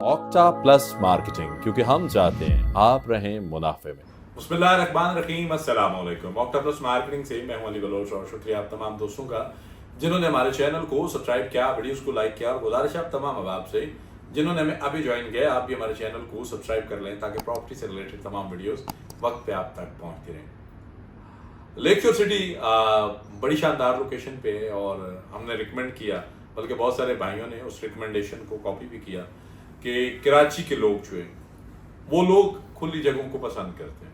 Octa plus marketing, क्योंकि हम चाहते हैं आप रहें मुनाफे में। बिस्मिल्लाहिर्रहमानिर्रहीम, अस्सलाम वालेकुम। ऑक्टा प्लस मार्केटिंग से मैं हूं अली बलोच और शुक्रिया आप तमाम दोस्तों का जिन्होंने हमारे चैनल को सब्सक्राइब किया, वीडियोस को लाइक किया। और गुजारिश है आप तमाम अहबाब से जिन्होंने हमें अभी ज्वाइन किया, आप भी हमारे चैनल को सब्सक्राइब कर लें ताकि प्रॉपर्टी से रिलेटेड तमाम वीडियोस वक्त पे आप तक पहुंचती रहें। लेक शोर सिटी बड़ी शानदार लोकेशन पे है और हमने रिकमेंड किया, बल्कि बहुत सारे भाइयों ने उस रिकमेंडेशन को कॉपी भी किया कि कराची के लोग जो हैं वो लोग खुली जगहों को पसंद करते हैं,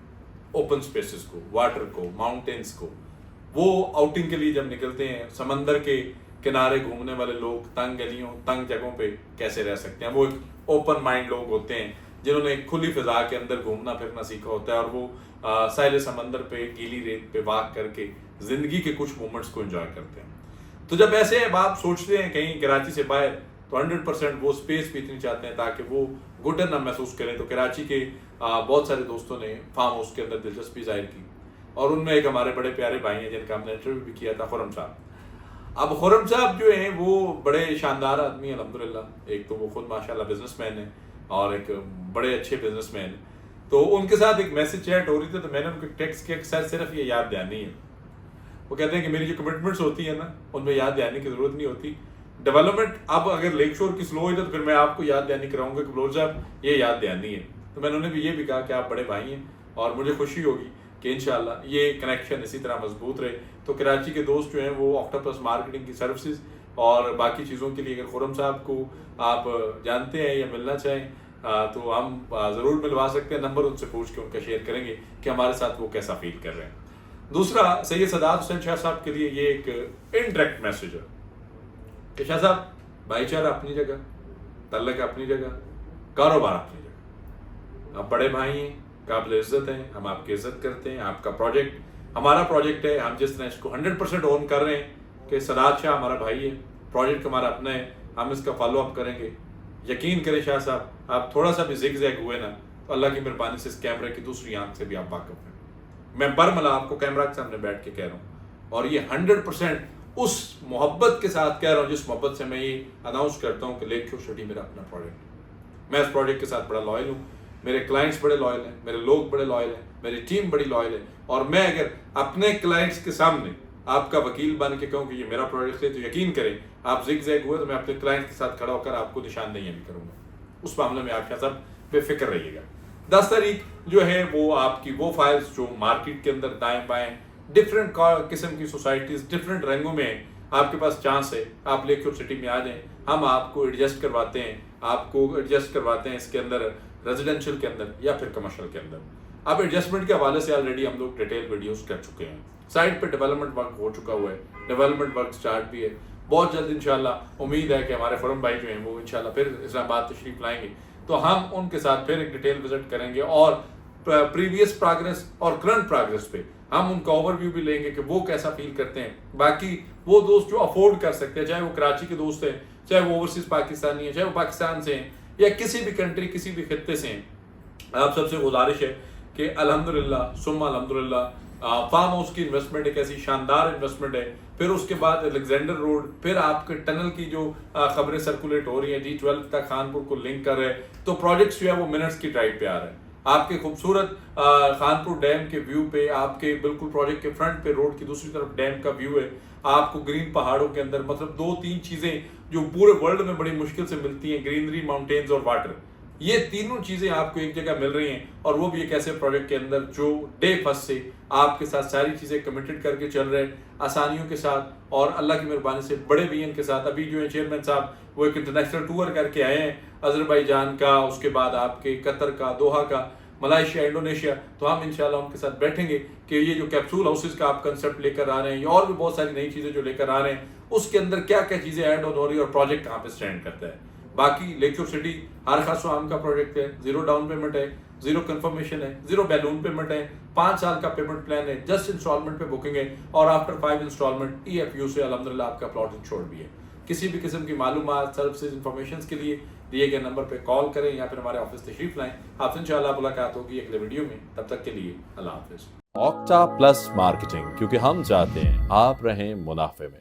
ओपन स्पेसेस को, वाटर को, माउंटेन्स को। वो आउटिंग के लिए जब निकलते हैं, समंदर के किनारे घूमने वाले लोग तंग गलियों, तंग जगहों पे कैसे रह सकते हैं। वो एक ओपन माइंड लोग होते हैं जिन्होंने खुली फिजा के अंदर घूमना फिरना सीखा होता है और वो साहिल समंदर पे, गीली रेत पे वॉक करके जिंदगी के कुछ मोमेंट्स को एंजॉय करते हैं। तो जब ऐसे आप सोचते हैं कहीं कराची से बाहर, तो 100% वो स्पेस भी इतनी चाहते हैं ताकि वो घुटन ना महसूस करें। तो कराची के बहुत सारे दोस्तों ने फार्म हाउस के अंदर दिलचस्पी जाहिर की और उनमें एक हमारे बड़े प्यारे भाई हैं जिनका हमने इंटरव्यू भी किया था, खुर्रम साहब। अब खुर्रम साहब जो हैं वो बड़े शानदार आदमी हैं अल्हम्दुलिल्लाह। एक तो वो खुद माशाल्लाह बिजनेसमैन है और एक बड़े अच्छे बिजनेसमैन हैं। तो उनके साथ एक मैसेज चैट हो रही थी, तो मैंने उनको टेक्स्ट किया कि सर सिर्फ ये याद दहानी है। वो कहते हैं कि मेरी जो कमिटमेंट्स होती है ना, उनमें याद दहानी की जरूरत नहीं होती। डेवलपमेंट अब अगर लेक शोर की स्लो है तो फिर मैं आपको याद दहानी कराऊंगा कि बलोच साहब ये याद दहानी है। तो मैंने उन्हें भी ये भी कहा कि आप बड़े भाई हैं और मुझे खुशी होगी कि इंशाल्लाह ये कनेक्शन इसी तरह मजबूत रहे। तो कराची के दोस्त जो हैं वो ऑक्टा प्लस मार्केटिंग की सर्विसेज और बाकी चीज़ों के लिए अगर खुर्रम साहब को आप जानते हैं या मिलना चाहें तो हम ज़रूर मिलवा सकते हैं। नंबर उनसे पूछ के उनका शेयर करेंगे कि हमारे साथ वो कैसा फील कर रहे हैं। दूसरा, सैयद सदात हुसैन शाह साहब के लिए ये एक इनडायरेक्ट मैसेज है कि शाह साहब, भाईचारा अपनी जगह, तल्लक अपनी जगह, कारोबार अपनी जगह। आप बड़े भाई हैं, काबिल इज्जत हैं, हम आपकी इज्जत करते हैं। आपका प्रोजेक्ट हमारा प्रोजेक्ट है, हम जिस तरह इसको 100% ओन कर रहे हैं कि सदात शाह हमारा भाई है, प्रोजेक्ट हमारा अपना है, हम इसका फॉलो अप करेंगे। यकीन करें शाह साहब, आप थोड़ा सा भी जिग जैग हुए ना तो अल्लाह की मेहरबानी से इस कैमरे की दूसरी आंख से भी आप वाकिफ हैं। मैं बरमला आपको कैमरा के सामने बैठ के कह रहा हूँ और ये 100% उस मोहब्बत के साथ कह रहा हूँ जिस मोहब्बत से मैं ये अनाउंस करता हूँ कि लेक शोर सिटी मेरा अपना प्रोजेक्ट है। मैं इस प्रोजेक्ट के साथ बड़ा लॉयल हूँ, मेरे क्लाइंट्स बड़े लॉयल हैं, मेरे लोग बड़े लॉयल हैं, मेरी टीम बड़ी लॉयल है। और मैं अगर अपने क्लाइंट्स के सामने आपका वकील बन के कहूँ कि ये मेरा प्रोजेक्ट है, तो यकीन करें आप जिग जैग हुए तो मैं अपने क्लाइंट के साथ खड़ा होकर आपको निशानदेही भी करूँगा। उस मामले में आप सब बेफिक्र रहिएगा। 10 तारीख जो है वो आपकी वो फाइल्स जो मार्केट के अंदर दाएं बाएं डिफरेंट किस्म की सोसाइटीज डिफरेंट रंगों में आपके पास चांस है, आप लेक शोर सिटी में आ जाएं। हम आपको एडजस्ट करवाते हैं इसके अंदर रेजिडेंशियल के अंदर या फिर कमर्शियल के अंदर। अब एडजस्टमेंट के हवाले से ऑलरेडी हम लोग डिटेल वीडियोस कर चुके हैं। साइड पे डेवलपमेंट वर्क हो चुका हुआ है, डेवलपमेंट वर्क स्टार्ट भी है। बहुत जल्द इंशाल्लाह उम्मीद है कि हमारे फर्म भाई जो हैं वो इंशाल्लाह फिर इस्लामाबाद तशरीफ लाएंगे, तो हम उनके साथ फिर एक डिटेल विजिट करेंगे और प्रीवियस प्रोग्रेस और करंट प्रोग्रेस पे हम उनका ओवरव्यू भी लेंगे कि वो कैसा फील करते हैं। बाकी वो दोस्त जो अफोर्ड कर सकते हैं, चाहे वो कराची के दोस्त हैं, चाहे वो ओवरसीज पाकिस्तानी है, चाहे वो पाकिस्तान से हैं या किसी भी कंट्री, किसी भी खित्ते से हैं, आप सबसे गुजारिश है कि अल्हम्दुलिल्लाह सुम्मा अल्हम्दुलिल्लाह फार्म हाउस की इन्वेस्टमेंट एक ऐसी शानदार इन्वेस्टमेंट है। फिर उसके बाद अलेक्जेंडर रोड, फिर आपके टनल की जो खबरें सर्कुलेट हो रही हैं, G12 तक खानपुर को लिंक कर रहे हैं, तो प्रोजेक्ट्स जो है वो मिनट्स की ड्राइव पे आ रहे हैं। आपके खूबसूरत खानपुर डैम के व्यू पे, आपके बिल्कुल प्रोजेक्ट के फ्रंट पे रोड की दूसरी तरफ डैम का व्यू है। आपको ग्रीन पहाड़ों के अंदर, मतलब 2-3 चीजें जो पूरे वर्ल्ड में बड़ी मुश्किल से मिलती हैं, ग्रीनरी, माउंटेन्स और वाटर, ये तीनों चीजें आपको एक जगह मिल रही हैं। और वो भी एक ऐसे प्रोजेक्ट के अंदर जो डे फर्स्ट से आपके साथ सारी चीजें कमिटेड करके चल रहे हैं, आसानियों के साथ और अल्लाह की मेहरबानी से बड़े विजन के साथ। अभी जो है चेयरमैन साहब वो एक इंटरनेशनल टूर करके आए हैं, अजरबैजान का, उसके बाद आपके कतर का, दोहा का, मलेशिया, इंडोनेशिया। तो हम इंशाल्लाह उनके साथ बैठेंगे कि ये जो कैप्सूल हाउसेज का आप कंसेप्ट लेकर आ रहे हैं और भी बहुत सारी नई चीजें जो लेकर आ रहे हैं, उसके अंदर क्या क्या चीजें ऐड ऑन हो रही है और प्रोजेक्ट कहाँ पे स्टैंड करता है। बाकी लेक शोर सिटी हर खास आम का प्रोजेक्ट है, 0 डाउन पेमेंट है, 0 कंफर्मेशन है, 0 बैलून पेमेंट है, 5 साल का पेमेंट प्लान है, जस्ट इंस्टॉलमेंट पे बुकिंग है और आफ्टर 5 इंस्टॉलमेंट EFU से अल्हम्दुलिल्लाह आपका प्लॉट इंश्योर्ड भी है। किसी भी किस्म की मालूमात, सर्विसेज, इंफॉर्मेशन के लिए दिए गए नंबर पे कॉल करें या फिर हमारे ऑफिस तशरीफ लाएं। आपसे इंशाल्लाह मुलाकात होगी अगले वीडियो में। तब तक के लिए अल्लाह हाफिज। ऑक्टा प्लस मार्केटिंग, क्योंकि हम चाहते हैं आप रहें मुनाफे में।